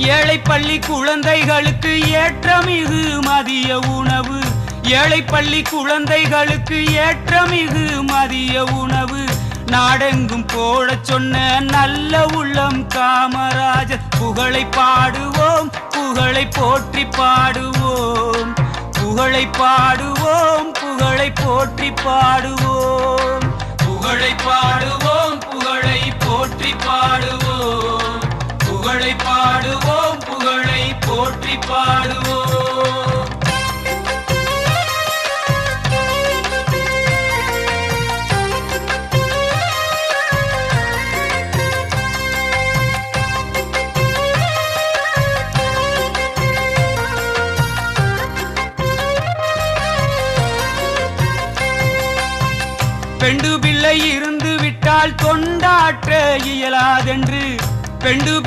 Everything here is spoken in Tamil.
ஏழை பள்ளி குழந்தைகளுக்கு ஏற்றமிகு மதிய உணவு. ஏழை பள்ளி குழந்தைகளுக்கு ஏற்றமிகு மதிய உணவு. நாடெங்கும் போடச் சொன்ன நல்ல உள்ளம் காமராஜர். புகழை பாடுவோம், புகழை போற்றி பாடுவோம். புகழை பாடுவோம், புகழை போற்றி பாடுவோம். புகழை பாடுவோம், புகழை போற்றி பாடுவோம். புகழை பாடுவோம், புகழை போற்றி பாடுவோம். பெண்டு பிள்ளை இருந்து விட்டால் கொண்டாற்ற இயலாதென்று பெண்டு